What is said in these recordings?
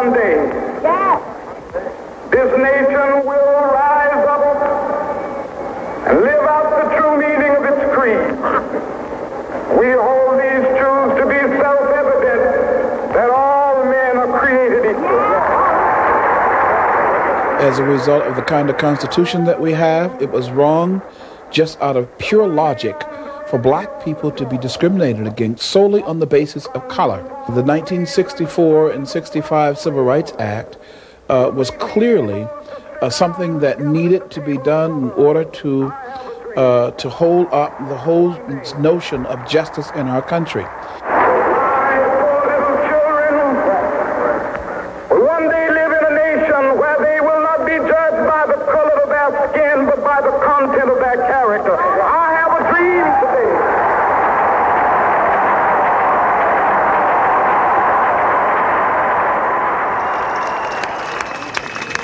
one day, this nation will rise up and live out the true meaning of its creed. We hold these truths to be self-evident, that all men are created equal. As a result of the kind of constitution that we have, it was wrong, just out of pure logic, for black people to be discriminated against solely on the basis of color. The 1964 and 65 Civil Rights Act was clearly something that needed to be done in order to hold up the whole notion of justice in our country.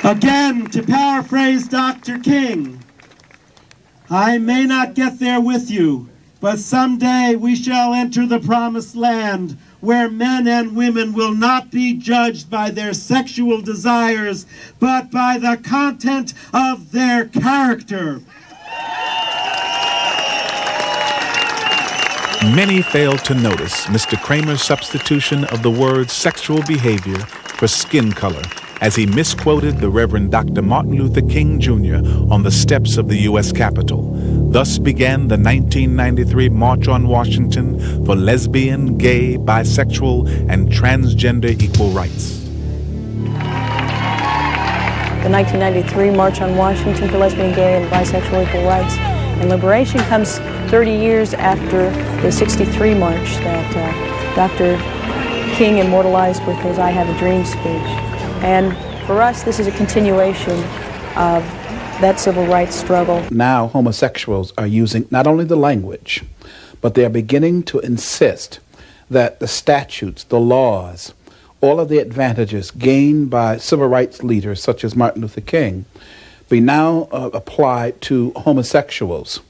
Again, to paraphrase Dr. King, I may not get there with you, but someday we shall enter the promised land where men and women will not be judged by their sexual desires, but by the content of their character. Many failed to notice Mr. Kramer's substitution of the word sexual behavior for skin color, as he misquoted the Reverend Dr. Martin Luther King Jr. on the steps of the U.S. Capitol. Thus began the 1993 March on Washington for lesbian, gay, bisexual, and transgender equal rights. The 1993 March on Washington for lesbian, gay, and bisexual equal rights and liberation comes 30 years after the 63 march that Dr. King immortalized with his I Have a Dream speech. And for us, this is a continuation of that civil rights struggle. Now homosexuals are using not only the language, but they are beginning to insist that the statutes, the laws, all of the advantages gained by civil rights leaders such as Martin Luther King be now applied to homosexuals.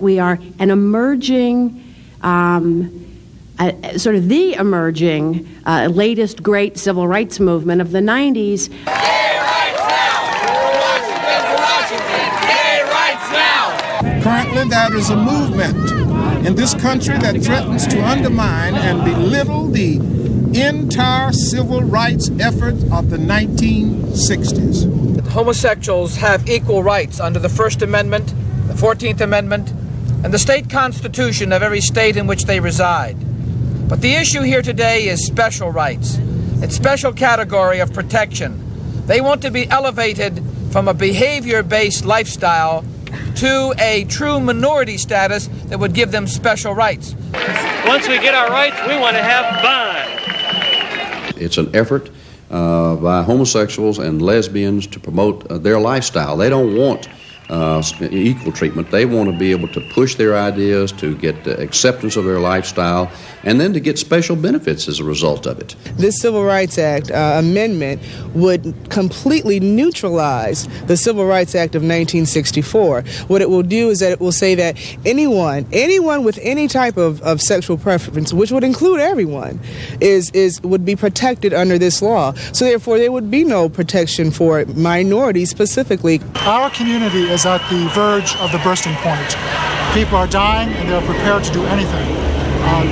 We are an emerging, sort of the emerging latest great civil rights movement of the 90s. Gay rights now! Washington! Gay rights now! Currently, there is a movement in this country that threatens to undermine and belittle the entire civil rights effort of the 1960s. Homosexuals have equal rights under the First Amendment, the 14th Amendment, and the state constitution of every state in which they reside. But the issue here today is special rights. It's special category of protection. They want to be elevated from a behavior-based lifestyle to a true minority status that would give them special rights. Once we get our rights, we want to have fun. It's an effort by homosexuals and lesbians to promote their lifestyle. They don't want equal treatment. They want to be able to push their ideas, to get acceptance of their lifestyle, and then to get special benefits as a result of it. This Civil Rights Act amendment would completely neutralize the Civil Rights Act of 1964. What it will do is that it will say that anyone with any type of sexual preference, which would include everyone, would be protected under this law. So therefore, there would be no protection for minorities specifically. Our community is at the verge of the bursting point. People are dying and they're prepared to do anything.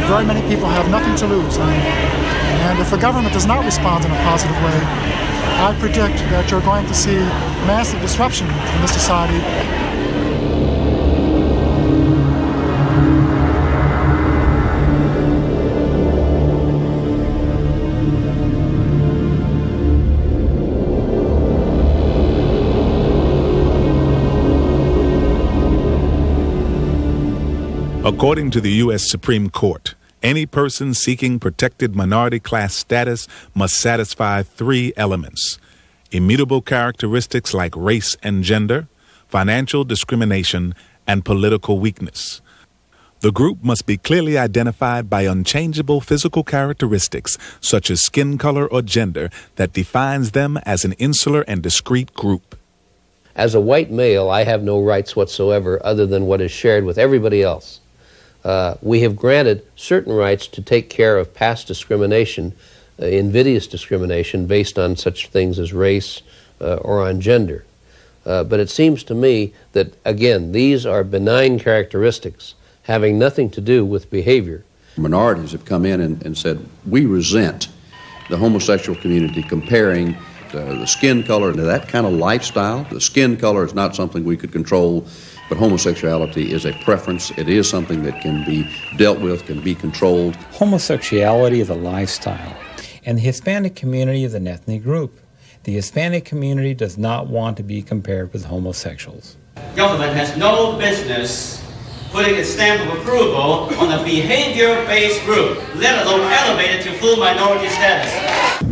Very many people have nothing to lose. And if the government does not respond in a positive way, I predict that you're going to see massive disruption in this society. According to the U.S. Supreme Court, any person seeking protected minority class status must satisfy 3 elements: immutable characteristics like race and gender, financial discrimination, and political weakness. The group must be clearly identified by unchangeable physical characteristics such as skin color or gender that defines them as an insular and discrete group. As a white male, I have no rights whatsoever other than what is shared with everybody else. We have granted certain rights to take care of past discrimination, invidious discrimination based on such things as race or on gender. But it seems to me that, again, these are benign characteristics having nothing to do with behavior. Minorities have come in and said, we resent the homosexual community comparing the skin color to that kind of lifestyle. The skin color is not something we could control, but homosexuality is a preference. It is something that can be dealt with, can be controlled. Homosexuality is a lifestyle, and the Hispanic community is an ethnic group. The Hispanic community does not want to be compared with homosexuals. Government has no business putting a stamp of approval on a behavior-based group, let alone elevated to full minority status.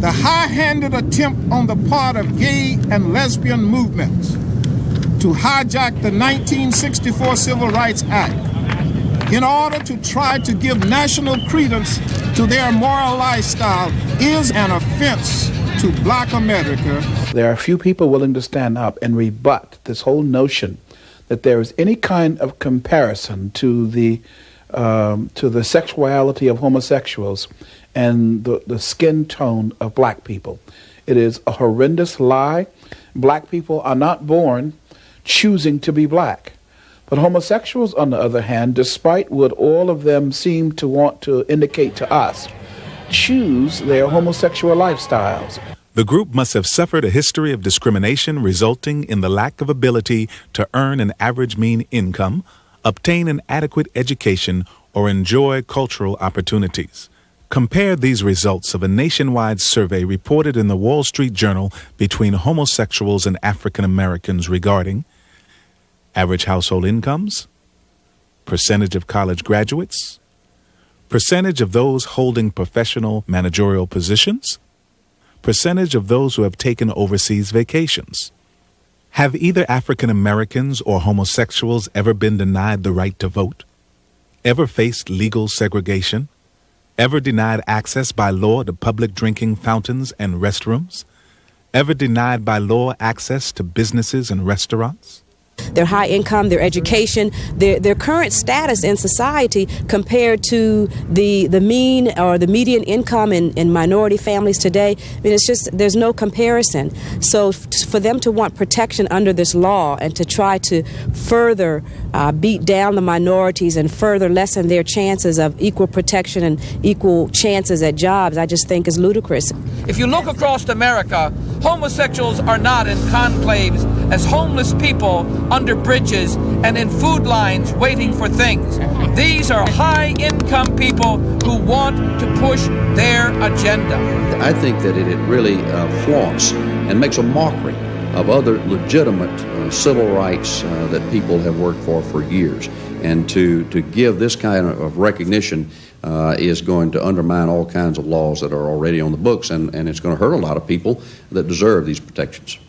The high-handed attempt on the part of gay and lesbian movements to hijack the 1964 Civil Rights Act in order to try to give national credence to their moral lifestyle is an offense to Black America. There are few people willing to stand up and rebut this whole notion that there is any kind of comparison to the sexuality of homosexuals and the skin tone of black people. It is a horrendous lie. Black people are not born choosing to be black. But homosexuals, on the other hand, despite what all of them seem to want to indicate to us, choose their homosexual lifestyles. The group must have suffered a history of discrimination resulting in the lack of ability to earn an average mean income, obtain an adequate education, or enjoy cultural opportunities. Compare these results of a nationwide survey reported in the Wall Street Journal between homosexuals and African Americans regarding average household incomes, percentage of college graduates, percentage of those holding professional managerial positions, percentage of those who have taken overseas vacations. Have either African Americans or homosexuals ever been denied the right to vote? Ever faced legal segregation? Ever denied access by law to public drinking fountains and restrooms? Ever denied by law access to businesses and restaurants? Their high income, their education, their current status in society compared to the mean or the median income in minority families today, I mean, it's just, there's no comparison. So for them to want protection under this law and to try to further beat down the minorities and further lessen their chances of equal protection and equal chances at jobs, I just think is ludicrous. If you look across America, homosexuals are not in conclaves as homeless people under bridges and in food lines waiting for things. These are high-income people who want to push their agenda. I think that it really flaunts and makes a mockery of other legitimate civil rights that people have worked for years. And to give this kind of recognition is going to undermine all kinds of laws that are already on the books, and it's going to hurt a lot of people that deserve these protections.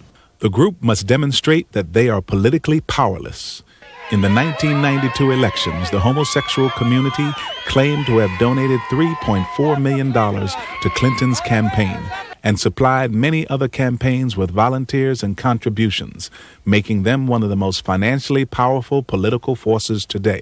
The group must demonstrate that they are politically powerless. In the 1992 elections, the homosexual community claimed to have donated $3.4 million to Clinton's campaign and supplied many other campaigns with volunteers and contributions, making them one of the most financially powerful political forces today.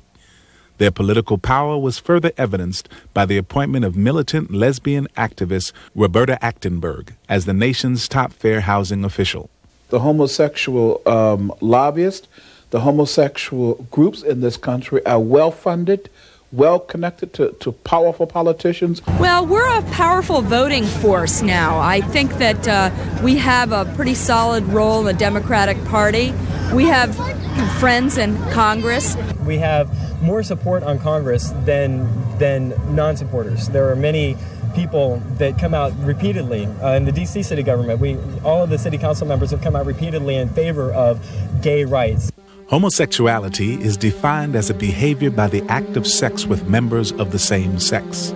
Their political power was further evidenced by the appointment of militant lesbian activist Roberta Achtenberg as the nation's top fair housing official. The homosexual lobbyists, the homosexual groups in this country are well-funded, well-connected to powerful politicians. Well, we're a powerful voting force now. I think that we have a pretty solid role in the Democratic Party. We have friends in Congress. We have more support on Congress than non-supporters. There are many people that come out repeatedly in the D.C. city government. All of the city council members have come out repeatedly in favor of gay rights. Homosexuality is defined as a behavior by the act of sex with members of the same sex.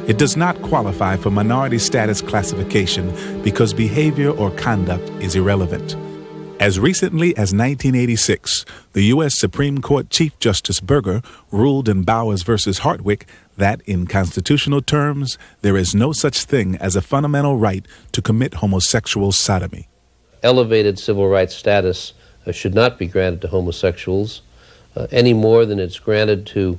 It does not qualify for minority status classification because behavior or conduct is irrelevant. As recently as 1986, the U.S. Supreme Court Chief Justice Burger ruled in Bowers v. Hartwick that, in constitutional terms, there is no such thing as a fundamental right to commit homosexual sodomy. Elevated civil rights status should not be granted to homosexuals any more than it's granted to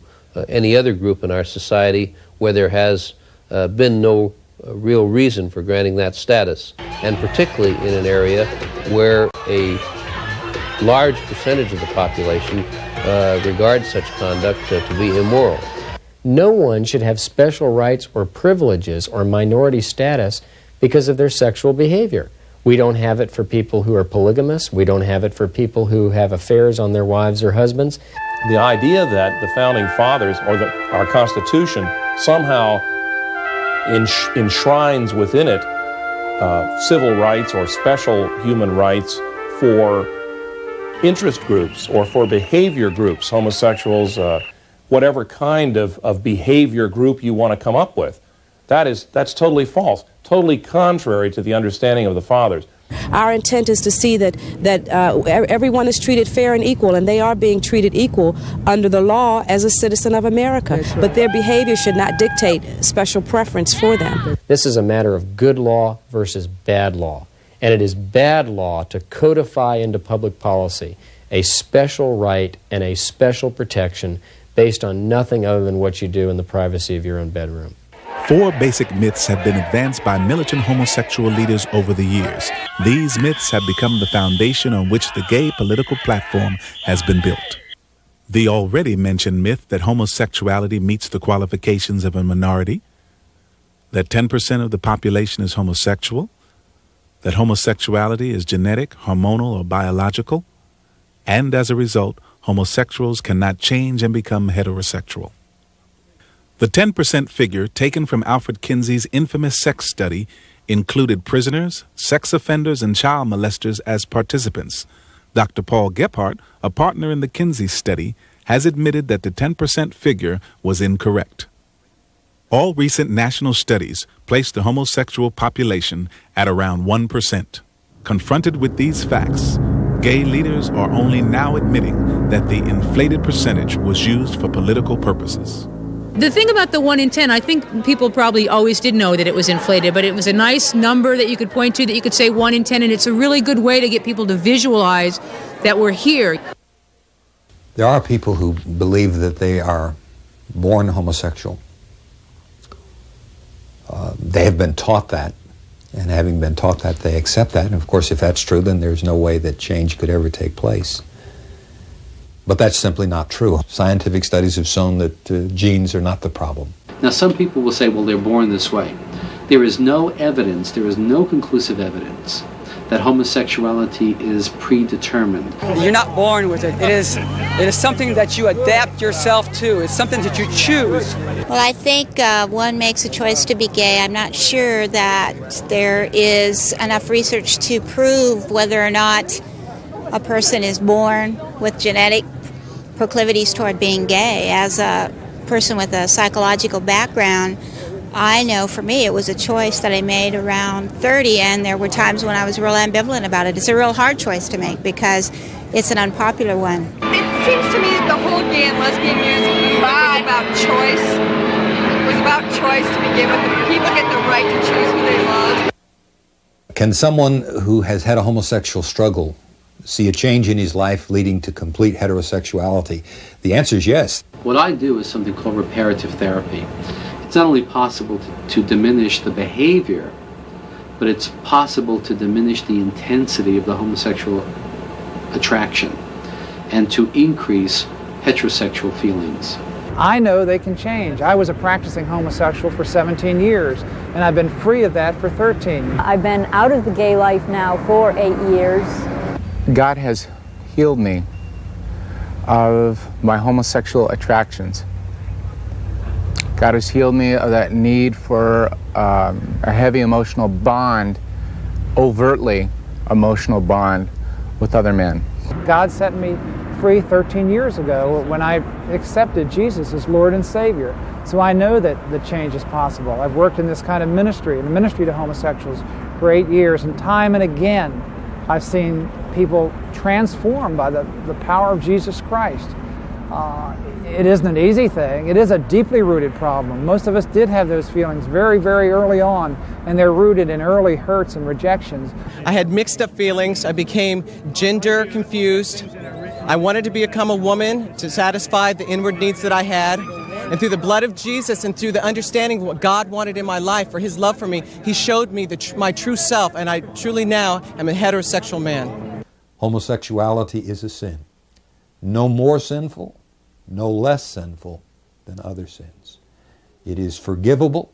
any other group in our society where there has been no real reason for granting that status, and particularly in an area where a large percentage of the population regards such conduct to be immoral. No one should have special rights or privileges or minority status because of their sexual behavior. We don't have it for people who are polygamous. We don't have it for people who have affairs on their wives or husbands. The idea that the Founding Fathers or that our Constitution somehow enshrines within it civil rights or special human rights for interest groups or for behavior groups, homosexuals, whatever kind of behavior group you want to come up with. That's totally false, totally contrary to the understanding of the Fathers. Our intent is to see that everyone is treated fair and equal, and they are being treated equal under the law as a citizen of America. Right. But their behavior should not dictate special preference for them. This is a matter of good law versus bad law. And it is bad law to codify into public policy a special right and a special protection based on nothing other than what you do in the privacy of your own bedroom. 4 basic myths have been advanced by militant homosexual leaders over the years. These myths have become the foundation on which the gay political platform has been built. The already mentioned myth that homosexuality meets the qualifications of a minority, that 10% of the population is homosexual, that homosexuality is genetic, hormonal, or biological, and as a result, homosexuals cannot change and become heterosexual. The 10% figure taken from Alfred Kinsey's infamous sex study included prisoners, sex offenders, and child molesters as participants. Dr. Paul Gephardt, a partner in the Kinsey study, has admitted that the 10% figure was incorrect. All recent national studies place the homosexual population at around 1%. Confronted with these facts, gay leaders are only now admitting that the inflated percentage was used for political purposes. The thing about the 1 in 10, I think people probably always did know that it was inflated, but it was a nice number that you could point to, that you could say 1 in 10, and it's a really good way to get people to visualize that we're here. There are people who believe that they are born homosexual. They have been taught that, and having been taught that, they accept that. And of course, if that's true, then there's no way that change could ever take place. But that's simply not true. Scientific studies have shown that genes are not the problem. Now, some people will say, well, they're born this way. There is no evidence, there is no conclusive evidence that homosexuality is predetermined. You're not born with it. It is something that you adapt yourself to. It's something that you choose. Well, I think one makes a choice to be gay. I'm not sure that there is enough research to prove whether or not a person is born with genetic proclivities toward being gay. As a person with a psychological background, I know for me it was a choice that I made around 30, and there were times when I was real ambivalent about it. It's a real hard choice to make because it's an unpopular one. It seems to me that the whole gay and lesbian music was about choice. It was about choice to begin with. People get the right to choose who they love. Can someone who has had a homosexual struggle see a change in his life leading to complete heterosexuality? The answer is yes. What I do is something called reparative therapy. It's not only possible to diminish the behavior, but it's possible to diminish the intensity of the homosexual attraction and to increase heterosexual feelings. I know they can change. I was a practicing homosexual for 17 years, and I've been free of that for 13. I've been out of the gay life now for 8 years. God has healed me of my homosexual attractions. God has healed me of that need for a heavy emotional bond, overtly emotional bond with other men. God set me free 13 years ago when I accepted Jesus as Lord and Savior. So I know that the change is possible. I've worked in this kind of ministry, in the ministry to homosexuals, for 8 years, and time and again I've seen people transformed by the power of Jesus Christ. It isn't an easy thing. It is a deeply rooted problem. Most of us did have those feelings very, very early on, and they're rooted in early hurts and rejections. I had mixed up feelings. I became gender confused. I wanted to become a woman to satisfy the inward needs that I had. And through the blood of Jesus and through the understanding of what God wanted in my life, for his love for me, he showed me my true self, and I truly now am a heterosexual man. Homosexuality is a sin. No more sinful, no less sinful than other sins. It is forgivable.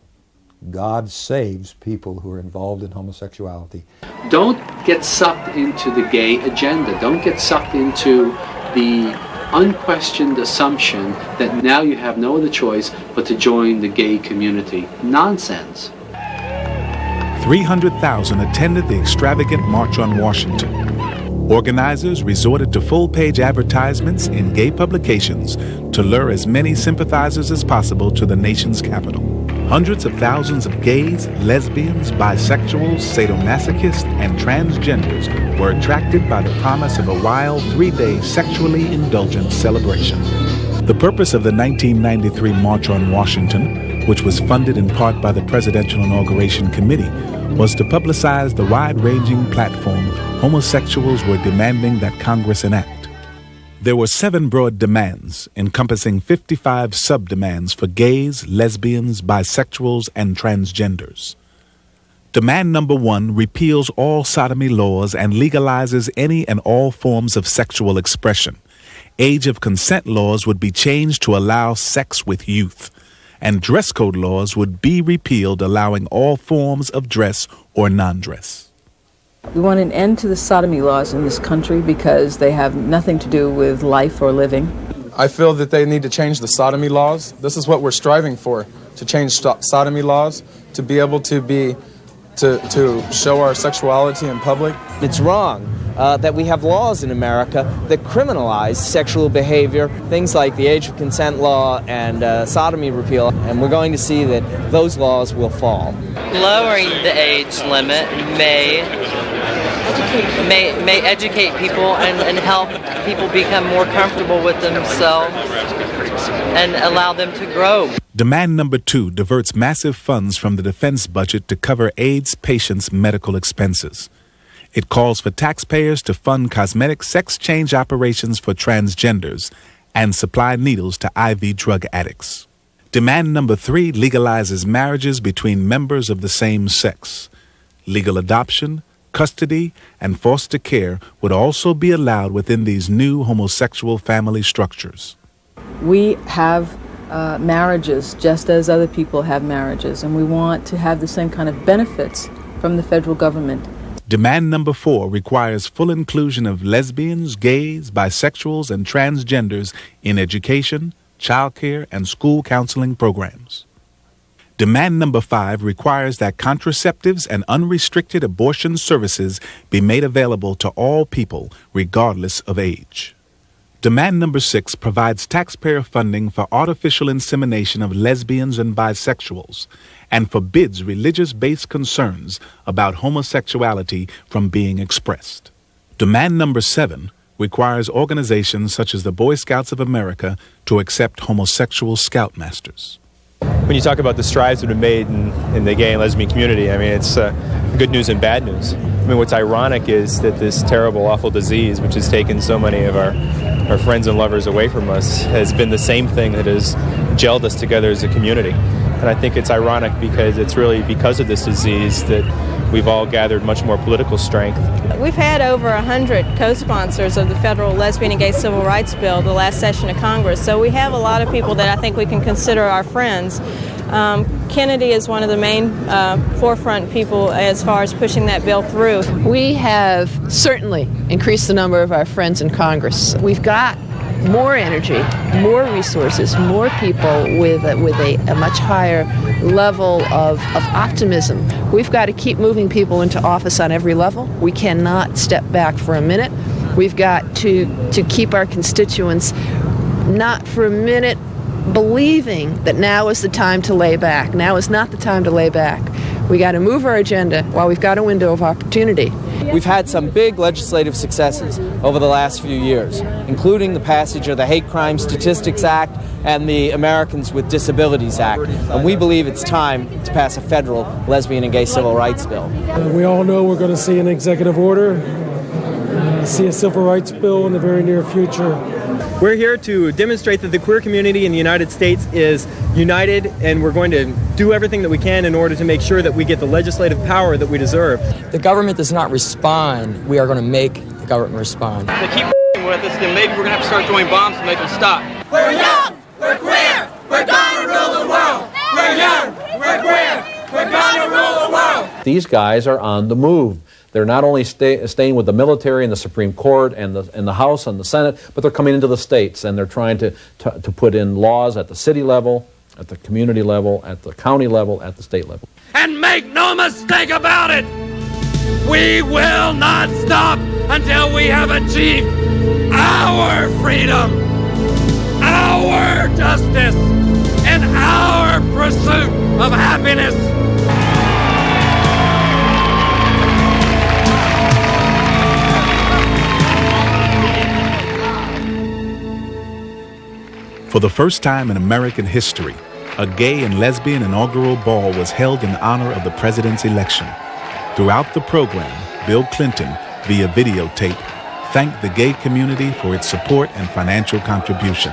God saves people who are involved in homosexuality. Don't get sucked into the gay agenda. Don't get sucked into the unquestioned assumption that now you have no other choice but to join the gay community. Nonsense. 300,000 attended the extravagant March on Washington. Organizers resorted to full-page advertisements in gay publications to lure as many sympathizers as possible to the nation's capital. Hundreds of thousands of gays, lesbians, bisexuals, sadomasochists, and transgenders were attracted by the promise of a wild 3-day sexually indulgent celebration. The purpose of the 1993 March on Washington, which was funded in part by the Presidential Inauguration Committee, was to publicize the wide-ranging platform homosexuals were demanding that Congress enact. There were 7 broad demands, encompassing 55 sub-demands for gays, lesbians, bisexuals, and transgenders. Demand number 1 repeals all sodomy laws and legalizes any and all forms of sexual expression. Age of consent laws would be changed to allow sex with youth, and dress code laws would be repealed, allowing all forms of dress or non-dress. We want an end to the sodomy laws in this country because they have nothing to do with life or living. I feel that they need to change the sodomy laws. This is what we're striving for, to change sodomy laws, to be able to show our sexuality in public. It's wrong that we have laws in America that criminalize sexual behavior, things like the age of consent law and sodomy repeal, and we're going to see that those laws will fall. Lowering the age limit may educate people and help people become more comfortable with themselves and allow them to grow. Demand number 2 diverts massive funds from the defense budget to cover AIDS patients' medical expenses. It calls for taxpayers to fund cosmetic sex change operations for transgenders and supply needles to IV drug addicts. Demand number 3 legalizes marriages between members of the same sex. Legal adoption, custody, and foster care would also be allowed within these new homosexual family structures. We have marriages just as other people have marriages, and we want to have the same kind of benefits from the federal government. Demand number 4 requires full inclusion of lesbians, gays, bisexuals, and transgenders in education, childcare, and school counseling programs. Demand number 5 requires that contraceptives and unrestricted abortion services be made available to all people, regardless of age. Demand number 6 provides taxpayer funding for artificial insemination of lesbians and bisexuals and forbids religious-based concerns about homosexuality from being expressed. Demand number 7 requires organizations such as the Boy Scouts of America to accept homosexual scoutmasters. When you talk about the strides that have been made in the gay and lesbian community, I mean, it's good news and bad news. I mean, what's ironic is that this terrible, awful disease, which has taken so many of our friends and lovers away from us, has been the same thing that has gelled us together as a community. And I think it's ironic because it's really because of this disease that we've all gathered much more political strength. We've had over 100 co-sponsors of the federal lesbian and gay civil rights bill the last session of Congress, so we have a lot of people that I think we can consider our friends. Kennedy is one of the main forefront people as far as pushing that bill through. We have certainly increased the number of our friends in Congress. We've got more energy, more resources, more people with a much higher level of optimism. We've got to keep moving people into office on every level. We cannot step back for a minute. We've got to keep our constituents not for a minute believing that now is the time to lay back. Now is not the time to lay back. We got to move our agenda while we've got a window of opportunity. We've had some big legislative successes over the last few years, including the passage of the Hate Crime Statistics Act and the Americans with Disabilities Act. And we believe it's time to pass a federal lesbian and gay civil rights bill. We all know we're going to see an executive order, see a civil rights bill in the very near future. We're here to demonstrate that the queer community in the United States is united, and we're going to do everything that we can in order to make sure that we get the legislative power that we deserve. The government does not respond. We are going to make the government respond. They keep with us, then maybe we're going to have to start throwing bombs to make them stop. We're young, we're queer, we're gonna rule the world. We're young, we're queer, we're gonna rule the world. These guys are on the move. They're not only staying with the military and the Supreme Court and the House and the Senate, but they're coming into the states, and they're trying to put in laws at the city level, at the community level, at the county level, at the state level. And make no mistake about it, we will not stop until we have achieved our freedom, our justice, and our pursuit of happiness. For the first time in American history, a gay and lesbian inaugural ball was held in honor of the president's election. Throughout the program, Bill Clinton, via videotape, thanked the gay community for its support and financial contribution.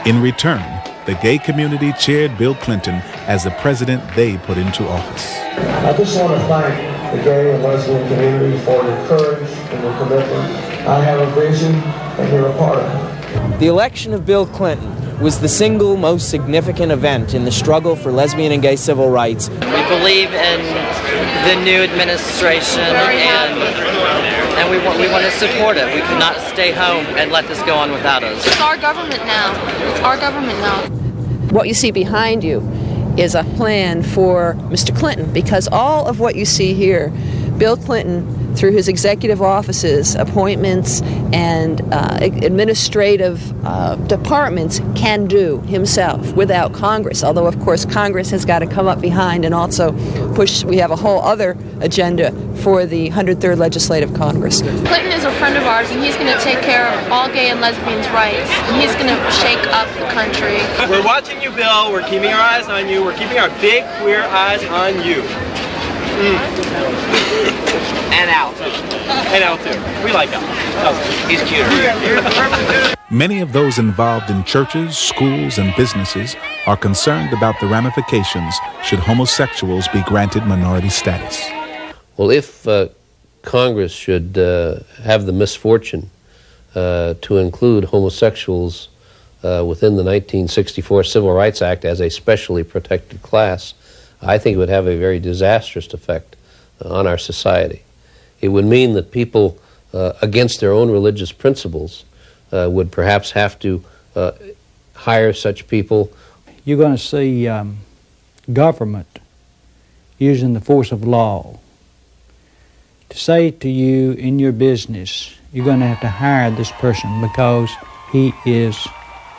In return, the gay community cheered Bill Clinton as the president they put into office. I just want to thank the gay and lesbian community for their courage and their commitment. I have a vision, and you're a part of it. The election of Bill Clinton was the single most significant event in the struggle for lesbian and gay civil rights. We believe in the new administration, and we want to support it. We cannot stay home and let this go on without us. It's our government now. It's our government now. What you see behind you is a plan for Mr. Clinton, because all of what you see here, Bill Clinton, through his executive offices, appointments, and administrative departments, can do himself without Congress. Although, of course, Congress has got to come up behind and also push. We have a whole other agenda for the 103rd Legislative Congress. Clinton is a friend of ours, and he's going to take care of all gay and lesbians' rights, and he's going to shake up the country. We're watching you, Bill. We're keeping our eyes on you. We're keeping our big queer eyes on you. And Al too. And Al too. We like Al. He's cuter. Many of those involved in churches, schools, and businesses are concerned about the ramifications should homosexuals be granted minority status. Well, if Congress should have the misfortune to include homosexuals within the 1964 Civil Rights Act as a specially protected class, I think it would have a very disastrous effect on our society. It would mean that people, against their own religious principles, would perhaps have to hire such people. You're going to see government using the force of law to say to you in your business, you're going to have to hire this person because he is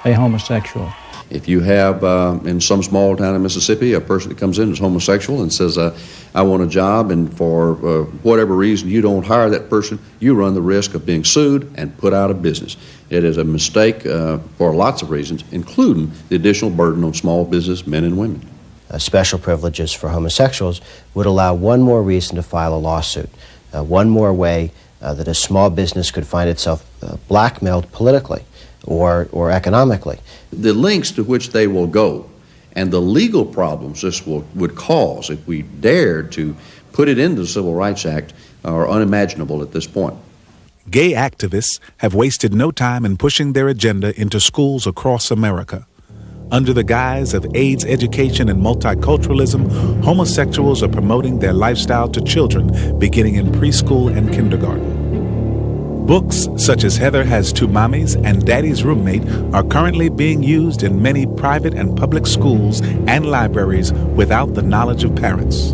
a homosexual. If you have, in some small town in Mississippi, a person that comes in as homosexual and says, I want a job, and for whatever reason you don't hire that person, you run the risk of being sued and put out of business. It is a mistake for lots of reasons, including the additional burden on small business men and women. Special privileges for homosexuals would allow one more reason to file a lawsuit, one more way that a small business could find itself blackmailed politically or economically. The lengths to which they will go and the legal problems this would cause if we dared to put it into the Civil Rights Act are unimaginable at this point. Gay activists have wasted no time in pushing their agenda into schools across America. Under the guise of AIDS education and multiculturalism, homosexuals are promoting their lifestyle to children beginning in preschool and kindergarten. Books such as Heather Has Two Mommies and Daddy's Roommate are currently being used in many private and public schools and libraries without the knowledge of parents.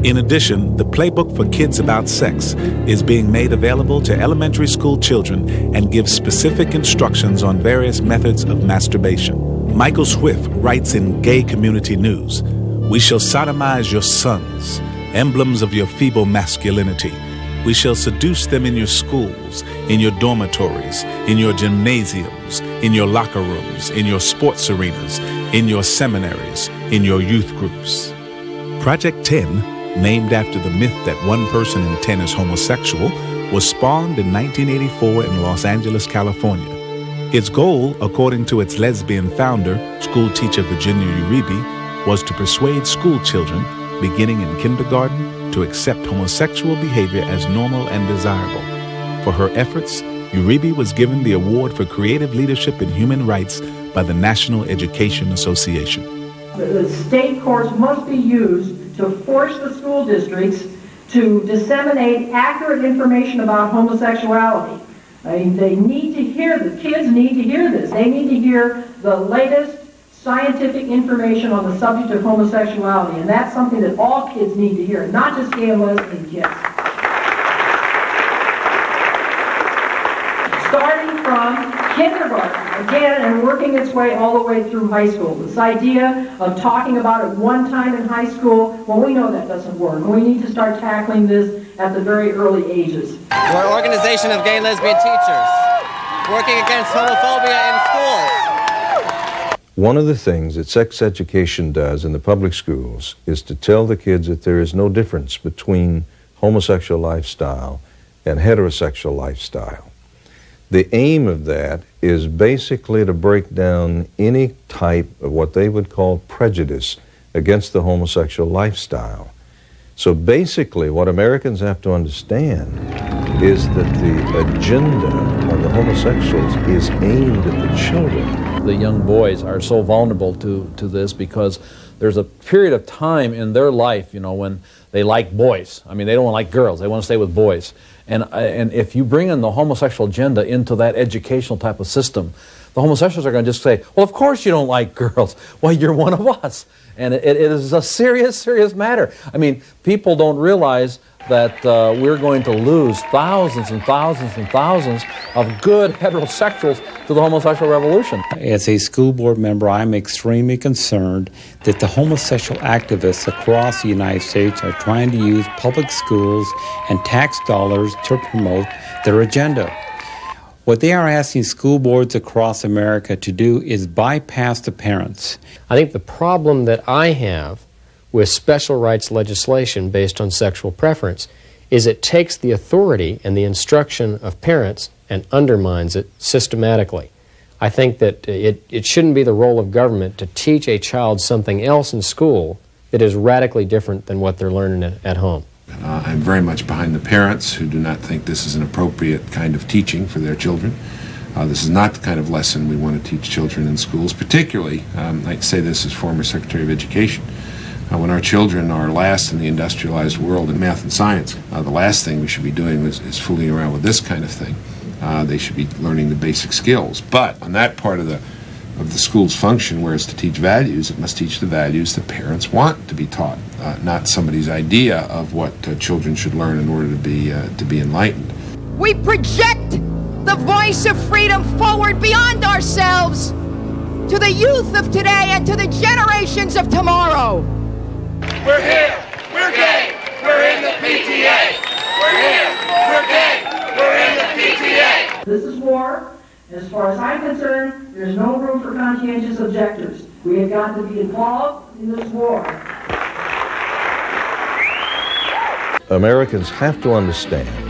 In addition, the playbook for kids about sex is being made available to elementary school children and gives specific instructions on various methods of masturbation. Michael Swift writes in Gay Community News, "We shall sodomize your sons, emblems of your feeble masculinity. We shall seduce them in your schools, in your dormitories, in your gymnasiums, in your locker rooms, in your sports arenas, in your seminaries, in your youth groups." Project 10, named after the myth that 1 person in 10 is homosexual, was spawned in 1984 in Los Angeles, California. Its goal, according to its lesbian founder, school teacher Virginia Uribe, was to persuade school children, beginning in kindergarten, to accept homosexual behavior as normal and desirable. For her efforts, Uribe was given the Award for Creative Leadership in Human Rights by the National Education Association. The state courts must be used to force the school districts to disseminate accurate information about homosexuality. I mean, they need to hear this. Kids need to hear this. They need to hear the latest scientific information on the subject of homosexuality, and that's something that all kids need to hear, not just gay and lesbian kids. Starting from kindergarten, again, and working its way all the way through high school. This idea of talking about it one time in high school, well, we know that doesn't work. We need to start tackling this at the very early ages. We're an organization of gay and lesbian teachers working against homophobia in schools. One of the things that sex education does in the public schools is to tell the kids that there is no difference between homosexual lifestyle and heterosexual lifestyle. The aim of that is basically to break down any type of what they would call prejudice against the homosexual lifestyle. So basically what Americans have to understand is that the agenda of the homosexuals is aimed at the children. The young boys are so vulnerable to this because there's a period of time in their life, you know, when they like boys. I mean, they don't like girls. They want to stay with boys. And if you bring in the homosexual agenda into that educational type of system, the homosexuals are going to just say, well, of course you don't like girls. Well, you're one of us. And it is a serious, serious matter. I mean, people don't realize that we're going to lose thousands and thousands and thousands of good heterosexuals to the homosexual revolution. As a school board member, I'm extremely concerned that the homosexual activists across the United States are trying to use public schools and tax dollars to promote their agenda. What they are asking school boards across America to do is bypass the parents. I think the problem that I have with special rights legislation based on sexual preference is it takes the authority and the instruction of parents and undermines it systematically. I think that it shouldn't be the role of government to teach a child something else in school that is radically different than what they're learning at home. I'm very much behind the parents who do not think this is an appropriate kind of teaching for their children. This is not the kind of lesson we want to teach children in schools, particularly, I say this as former Secretary of Education, when our children are last in the industrialized world in math and science. The last thing we should be doing is fooling around with this kind of thing. They should be learning the basic skills. But on that part of the school's function, where it's to teach values, it must teach the values that parents want to be taught, not somebody's idea of what children should learn in order to be enlightened. We project the voice of freedom forward beyond ourselves to the youth of today and to the generations of tomorrow. We're here, we're gay, we're in the PTA. We're here, we're gay, we're in the PTA. This is war. As far as I'm concerned, there's no room for conscientious objectors. We have got to be involved in this war. Americans have to understand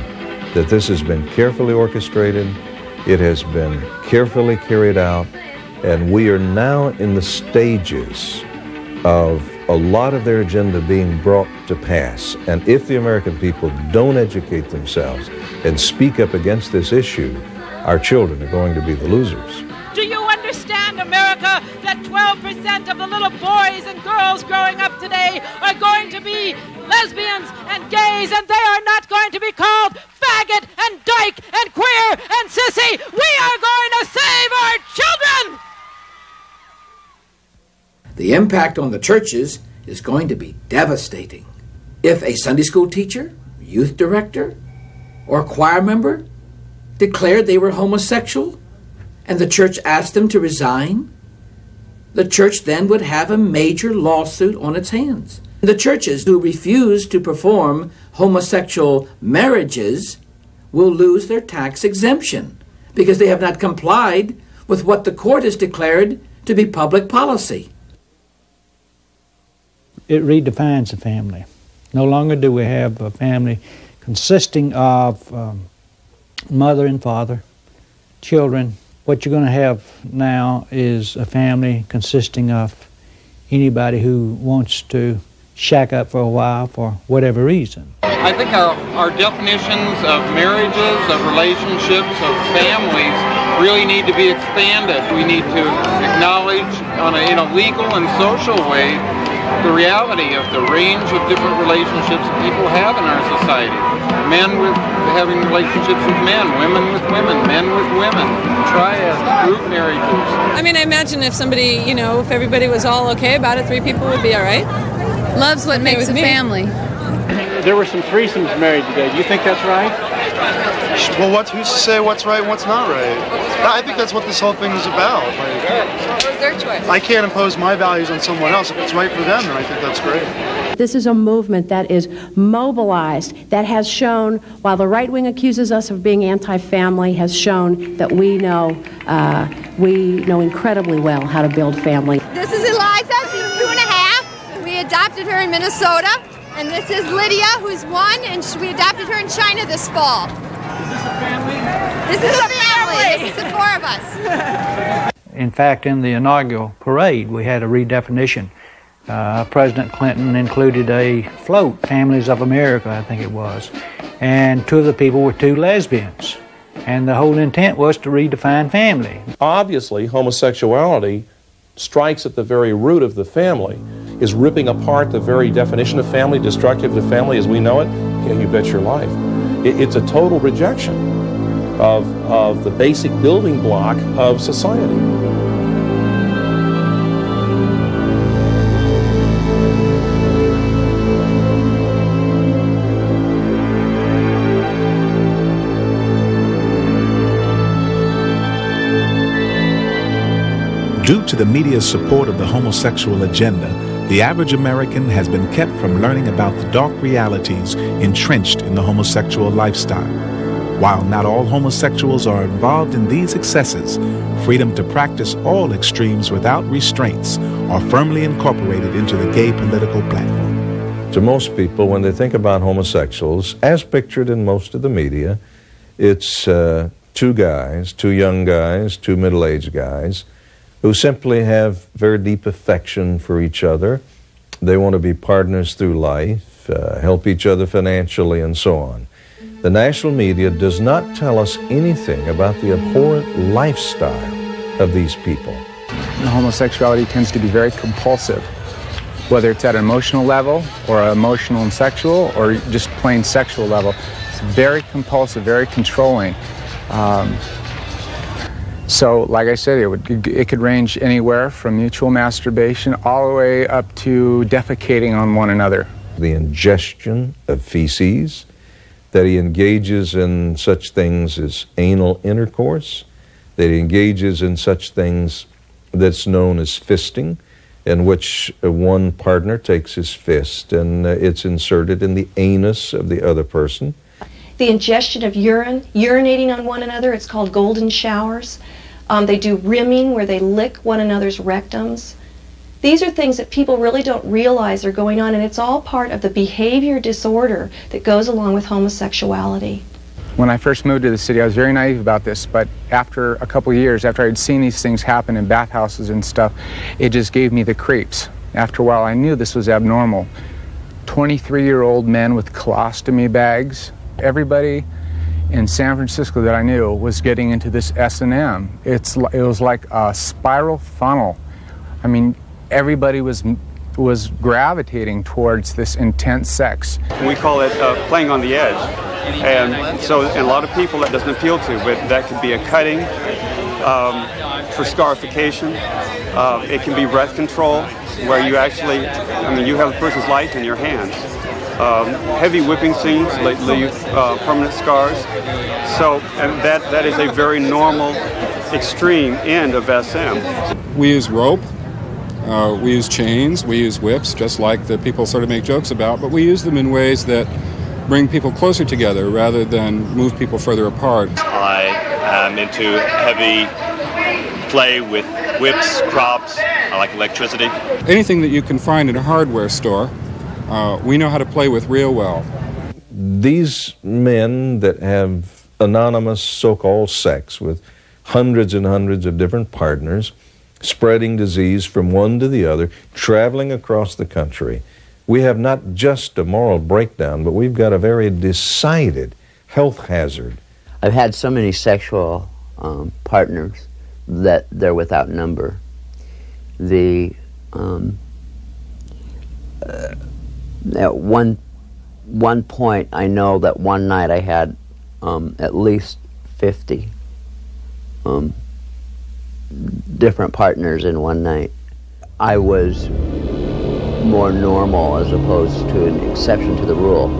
that this has been carefully orchestrated, it has been carefully carried out, and we are now in the stages of a lot of their agenda being brought to pass. And if the American people don't educate themselves and speak up against this issue, our children are going to be the losers. Do you understand, America, that 12% of the little boys and girls growing up today are going to be lesbians and gays, and they are not going to be called faggot and dyke and queer and sissy? We are going to save our children! The impact on the churches is going to be devastating. If a Sunday school teacher, youth director, or choir member declared they were homosexual and the church asked them to resign, the church then would have a major lawsuit on its hands. The churches who refuse to perform homosexual marriages will lose their tax exemption because they have not complied with what the court has declared to be public policy. It redefines the family. No longer do we have a family consisting of mother and father, children, What you're going to have now is a family consisting of anybody who wants to shack up for a while for whatever reason. I think our definitions of marriages, of relationships, of families really need to be expanded. We need to acknowledge in a legal and social way the reality of the range of different relationships that people have in our society. Men having relationships with men, women with women, men with women, triads, group marriages. I mean, I imagine if somebody, if everybody was all okay about it, 3 people would be all right. Love's what makes a family. There were some threesomes married today. Do you think that's right? Well, who's to say what's right and what's not right? I think that's what this whole thing is about. It was their choice. I can't impose my values on someone else. If it's right for them, then I think that's great. This is a movement that is mobilized, that has shown, while the right wing accuses us of being anti-family, has shown that we know incredibly well how to build family. This is Eliza. She's 2.5. We adopted her in Minnesota. And this is Lydia, who's 1, and we adopted her in China this fall. Is this a family? This is a family. This is the 4 of us. In fact, in the inaugural parade, we had a redefinition. President Clinton included a float, Families of America, I think it was. And 2 of the people were 2 lesbians. And the whole intent was to redefine family. Obviously, homosexuality strikes at the very root of the family, is ripping apart the very definition of family, destructive to family as we know it. Yeah, you bet your life. It's a total rejection of the basic building block of society. Due to the media's support of the homosexual agenda, the average American has been kept from learning about the dark realities entrenched in the homosexual lifestyle. While not all homosexuals are involved in these excesses, freedom to practice all extremes without restraints are firmly incorporated into the gay political platform. To most people, when they think about homosexuals, as pictured in most of the media, it's 2 guys, 2 young guys, 2 middle-aged guys, who simply have very deep affection for each other. They want to be partners through life, help each other financially, and so on. The national media does not tell us anything about the abhorrent lifestyle of these people. Homosexuality tends to be very compulsive, whether it's at an emotional level or emotional and sexual or just plain sexual level. It's very compulsive, very controlling. So, like I said, it could range anywhere from mutual masturbation all the way up to defecating on one another. The ingestion of feces, that he engages in such things as anal intercourse, that he engages in such things that's known as fisting, in which one partner takes his fist and it's inserted in the anus of the other person. The ingestion of urine, urinating on one another, it's called golden showers. They do rimming, where they lick one another's rectums. These are things that people really don't realize are going on, and it's all part of the behavior disorder that goes along with homosexuality. When I first moved to the city, I was very naive about this, but after a couple of years, after I'd seen these things happen in bathhouses and stuff, it just gave me the creeps. After a while, I knew this was abnormal. 23-year-old men with colostomy bags. Everybody in San Francisco that I knew was getting into this S&M. It was like a spiral funnel. I mean, everybody was gravitating towards this intense sex. We call it playing on the edge. And so a lot of people that doesn't appeal to, but that could be a cutting for scarification. It can be breath control, where you actually, you have a person's life in your hands. Heavy whipping scenes leave permanent scars. So, and that is a very normal, extreme end of SM. We use rope, we use chains, we use whips, just like the people sort of make jokes about, but we use them in ways that bring people closer together rather than move people further apart. I am into heavy play with whips, props. I like electricity. Anything that you can find in a hardware store, we know how to play with real well. These men that have anonymous so-called sex with hundreds and hundreds of different partners, spreading disease from one to the other, traveling across the country. We have not just a moral breakdown, but we've got a very decided health hazard. I've had so many sexual partners that they're without number. At one point, I know that one night I had at least 50 different partners in one night. I was more normal as opposed to an exception to the rule.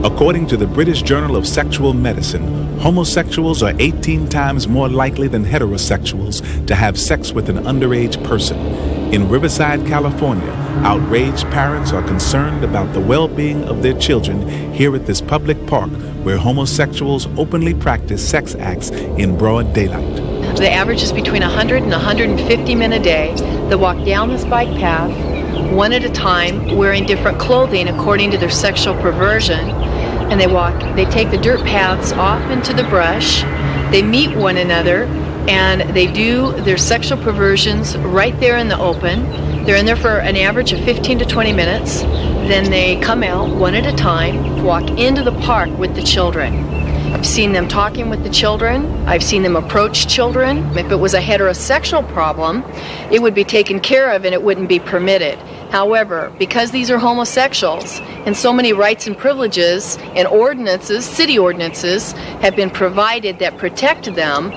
According to the British Journal of Sexual Medicine, homosexuals are 18 times more likely than heterosexuals to have sex with an underage person. In Riverside, California, outraged parents are concerned about the well-being of their children here at this public park where homosexuals openly practice sex acts in broad daylight. The average is between 100 and 150 men a day that walk down this bike path, one at a time, wearing different clothing according to their sexual perversion. And they take the dirt paths off into the brush, they meet one another, and they do their sexual perversions right there in the open. They're in there for an average of 15 to 20 minutes. Then they come out one at a time, walk into the park with the children. I've seen them talking with the children. I've seen them approach children. If it was a heterosexual problem, it would be taken care of and it wouldn't be permitted. However, because these are homosexuals and so many rights and privileges and ordinances, city ordinances, have been provided that protect them,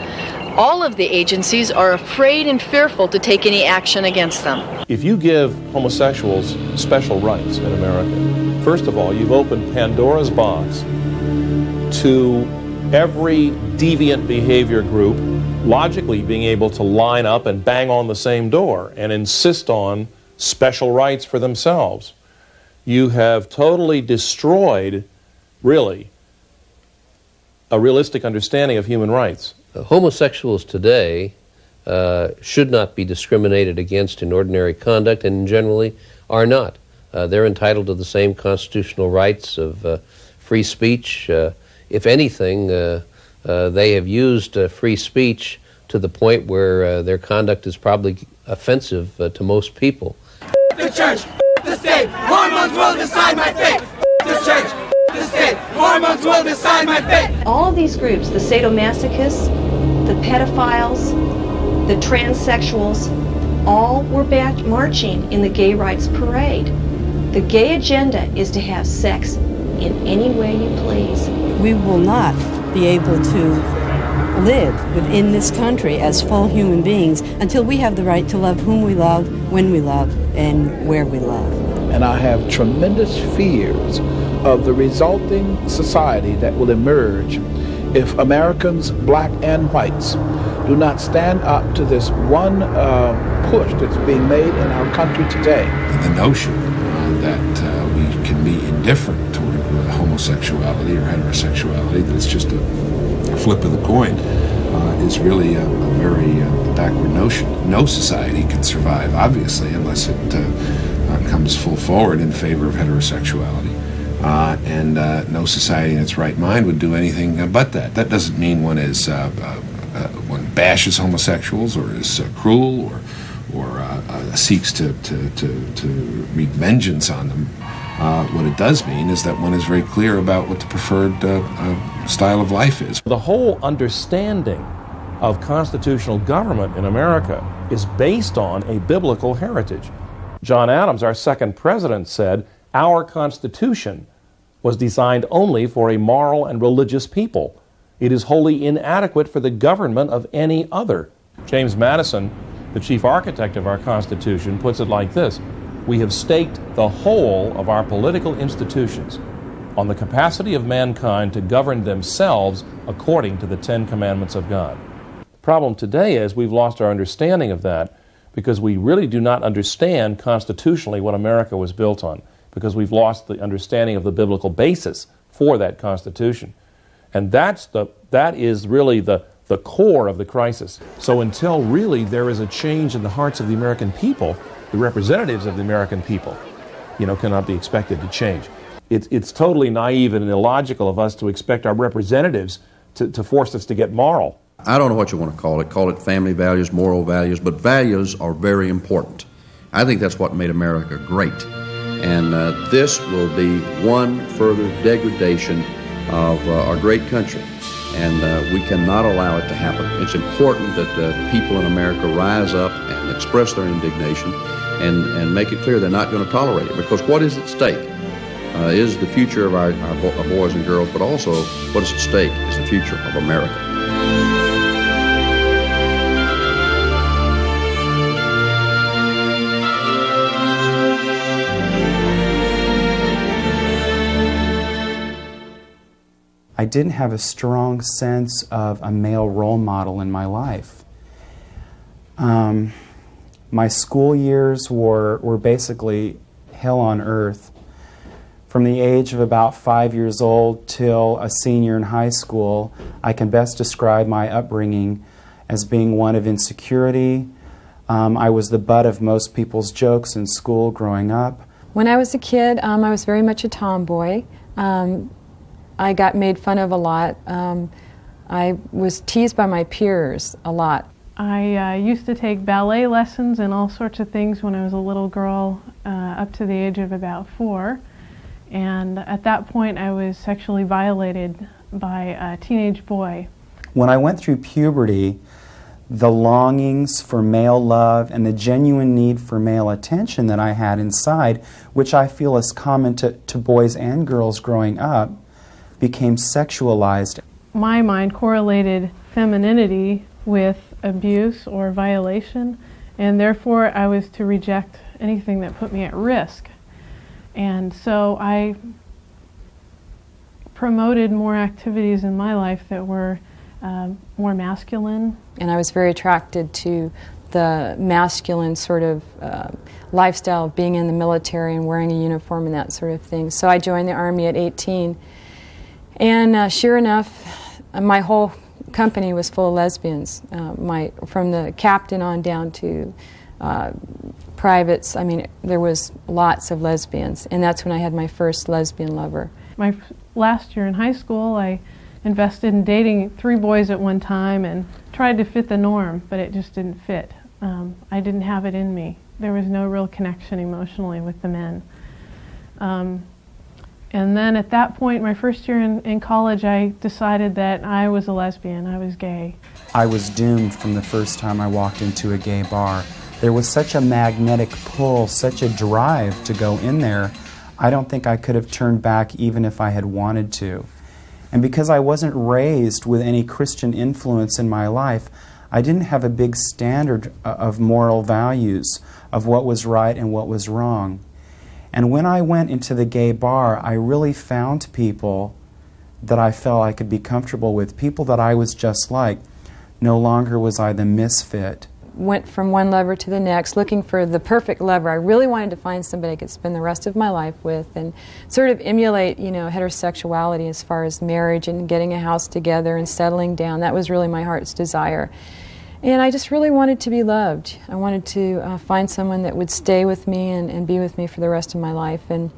all of the agencies are afraid and fearful to take any action against them. If you give homosexuals special rights in America, first of all, you've opened Pandora's box to every deviant behavior group logically being able to line up and bang on the same door and insist on special rights for themselves. You have totally destroyed, really, a realistic understanding of human rights. Homosexuals today should not be discriminated against in ordinary conduct and generally are not. They're entitled to the same constitutional rights of free speech. If anything, they have used free speech to the point where their conduct is probably offensive to most people. The church, the state, hormones will decide my fate. The church, the state, hormones will decide my fate. All of these groups, the sadomasochists, the pedophiles, the transsexuals, all were back marching in the gay rights parade. The gay agenda is to have sex in any way you please. We will not be able to live within this country as full human beings until we have the right to love whom we love, when we love, and where we love. And I have tremendous fears of the resulting society that will emerge if Americans, black and whites, do not stand up to this one push that's being made in our country today. The notion that we can be indifferent toward homosexuality or heterosexuality, that it's just a flip of the coin, is really a very backward notion. No society can survive, obviously, unless it comes full forward in favor of heterosexuality. And no society in its right mind would do anything but that. That doesn't mean one is one bashes homosexuals or is cruel or seeks to wreak vengeance on them. What it does mean is that one is very clear about what the preferred style of life is. The whole understanding of constitutional government in America is based on a biblical heritage. John Adams, our second president, said, "Our Constitution was designed only for a moral and religious people. It is wholly inadequate for the government of any other." James Madison, the chief architect of our Constitution, puts it like this: "We have staked the whole of our political institutions on the capacity of mankind to govern themselves according to the Ten Commandments of God." The problem today is we've lost our understanding of that because we really do not understand constitutionally what America was built on, because we've lost the understanding of the biblical basis for that Constitution. And that is really the core of the crisis. So until really there is a change in the hearts of the American people, the representatives of the American people, cannot be expected to change. It's totally naive and illogical of us to expect our representatives to force us to get moral. I don't know what you want to call it family values, moral values, but values are very important. I think that's what made America great. And this will be one further degradation of our great country. And we cannot allow it to happen. It's important that people in America rise up and express their indignation and make it clear they're not going to tolerate it. Because what is at stake is the future of our boys and girls, but also what is at stake is the future of America. I didn't have a strong sense of a male role model in my life. My school years were basically hell on earth. From the age of about 5 years old till a senior in high school, I can best describe my upbringing as being one of insecurity. I was the butt of most people's jokes in school growing up. When I was a kid, I was very much a tomboy. I got made fun of a lot. I was teased by my peers a lot. I used to take ballet lessons and all sorts of things when I was a little girl, up to the age of about 4. And at that point I was sexually violated by a teenage boy. When I went through puberty, the longings for male love and the genuine need for male attention that I had inside, which I feel is common to boys and girls growing up, became sexualized. My mind correlated femininity with abuse or violation, and therefore I was to reject anything that put me at risk. And so I promoted more activities in my life that were more masculine. And I was very attracted to the masculine sort of lifestyle of being in the military and wearing a uniform and that sort of thing. So I joined the Army at 18. And sure enough, my whole company was full of lesbians. From the captain on down to privates, I mean, there was lots of lesbians. And that's when I had my first lesbian lover. My last year in high school, I invested in dating 3 boys at one time and tried to fit the norm, but it just didn't fit. I didn't have it in me. There was no real connection emotionally with the men. And then at that point, my first year in college, I decided that I was a lesbian, I was gay. I was doomed from the first time I walked into a gay bar. There was such a magnetic pull, such a drive to go in there, I don't think I could have turned back even if I had wanted to. And because I wasn't raised with any Christian influence in my life, I didn't have a big standard of moral values, of what was right and what was wrong. And when I went into the gay bar, I really found people that I felt I could be comfortable with, people that I was just like. No longer was I the misfit. Went from one lover to the next, looking for the perfect lover. I really wanted to find somebody I could spend the rest of my life with and sort of emulate, heterosexuality as far as marriage and getting a house together and settling down. That was really my heart's desire. And I just really wanted to be loved. I wanted to find someone that would stay with me and be with me for the rest of my life. And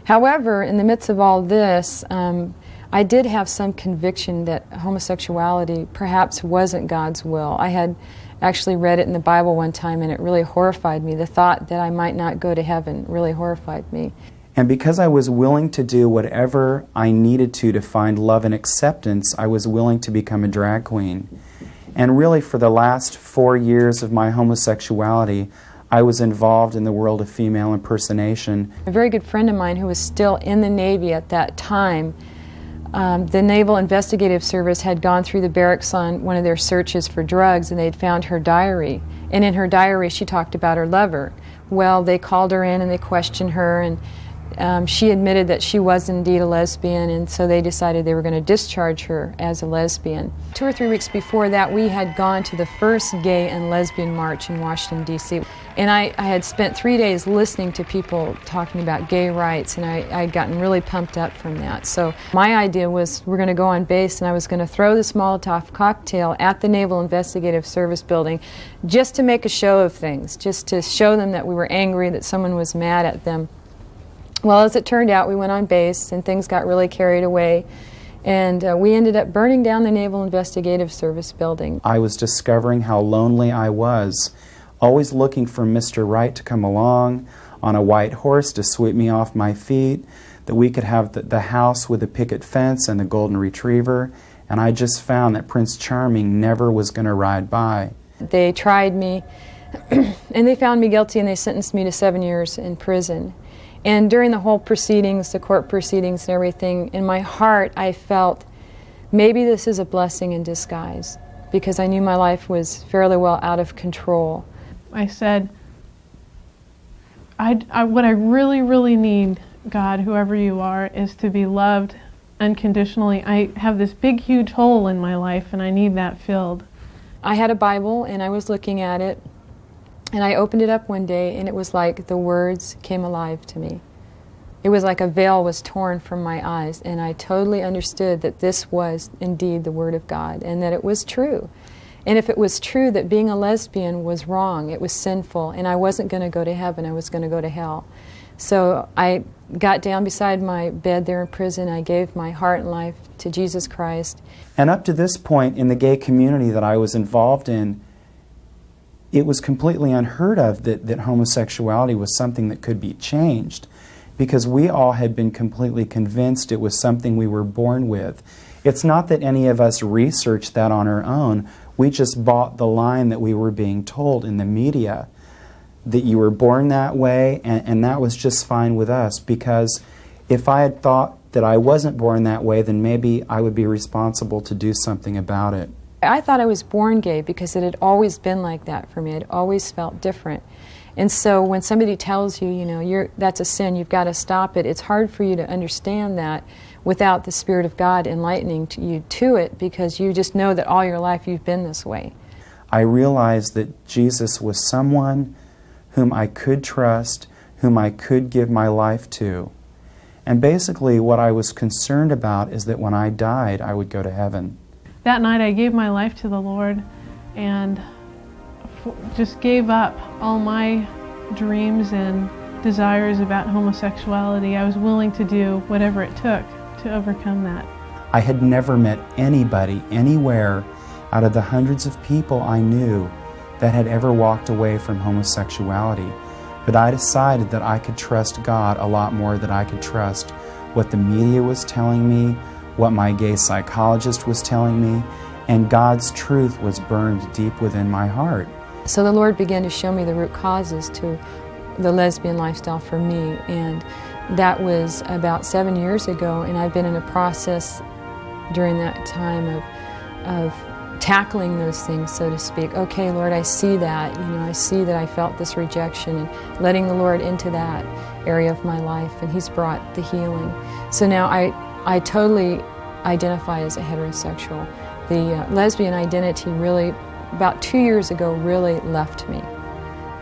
however, in the midst of all this, I did have some conviction that homosexuality perhaps wasn't God's will. I had actually read it in the Bible one time and it really horrified me. The thought that I might not go to heaven really horrified me. And because I was willing to do whatever I needed to find love and acceptance, I was willing to become a drag queen. And really for the last 4 years of my homosexuality, I was involved in the world of female impersonation. A very good friend of mine who was still in the Navy at that time, the Naval Investigative Service had gone through the barracks on one of their searches for drugs and they'd found her diary. And in her diary she talked about her lover. Well, they called her in and they questioned her and she admitted that she was indeed a lesbian, and so they decided they were going to discharge her as a lesbian. 2 or 3 weeks before that, we had gone to the first gay and lesbian march in Washington, D.C. And I had spent 3 days listening to people talking about gay rights, and I'd gotten really pumped up from that. So my idea was we're going to go on base, and I was going to throw this Molotov cocktail at the Naval Investigative Service building just to make a show of things, just to show them that we were angry, that someone was mad at them. Well, as it turned out, we went on base and things got really carried away. And we ended up burning down the Naval Investigative Service building. I was discovering how lonely I was, always looking for Mr. Right to come along on a white horse to sweep me off my feet, that we could have the house with the picket fence and the golden retriever, and I just found that Prince Charming never was going to ride by. They tried me, and they found me guilty, and they sentenced me to 7 years in prison. And during the whole proceedings, the court proceedings and everything, in my heart I felt maybe this is a blessing in disguise, because I knew my life was fairly well out of control. I said, what I really, really need, God, whoever you are, is to be loved unconditionally. I have this big, huge hole in my life, and I need that filled. I had a Bible, and I was looking at it, and I opened it up one day, and it was like the words came alive to me. It was like a veil was torn from my eyes, and I totally understood that this was indeed the Word of God, and that it was true. And if it was true that being a lesbian was wrong, it was sinful, and I wasn't going to go to heaven, I was going to go to hell. So I got down beside my bed there in prison, I gave my heart and life to Jesus Christ. And up to this point in the gay community that I was involved in, it was completely unheard of that homosexuality was something that could be changed, because we all had been completely convinced it was something we were born with. It's not that any of us researched that on our own. We just bought the line that we were being told in the media, that you were born that way, and that was just fine with us, because if I had thought that I wasn't born that way, then maybe I would be responsible to do something about it. I thought I was born gay because it had always been like that for me. It always felt different. And so when somebody tells you, you know, that's a sin, you've got to stop it, it's hard for you to understand that without the Spirit of God enlightening you to it, because you just know that all your life you've been this way. I realized that Jesus was someone whom I could trust, whom I could give my life to. And basically what I was concerned about is that when I died, I would go to heaven. That night I gave my life to the Lord and just gave up all my dreams and desires about homosexuality. I was willing to do whatever it took to overcome that. I had never met anybody anywhere out of the hundreds of people I knew that had ever walked away from homosexuality. But I decided that I could trust God a lot more than I could trust what the media was telling me, what my gay psychologist was telling me, and God's truth was burned deep within my heart. So the Lord began to show me the root causes to the lesbian lifestyle for me, and that was about 7 years ago, and I've been in a process during that time of tackling those things, so to speak. Okay, Lord, I see that. I see that I felt this rejection, and letting the Lord into that area of my life, and He's brought the healing. So now I totally identify as a heterosexual. The lesbian identity really, about 2 years ago, really left me.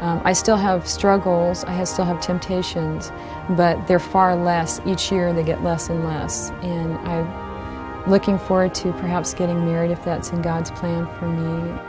I still have struggles, I still have temptations, but they're far less. Each year they get less and less. And I'm looking forward to perhaps getting married if that's in God's plan for me.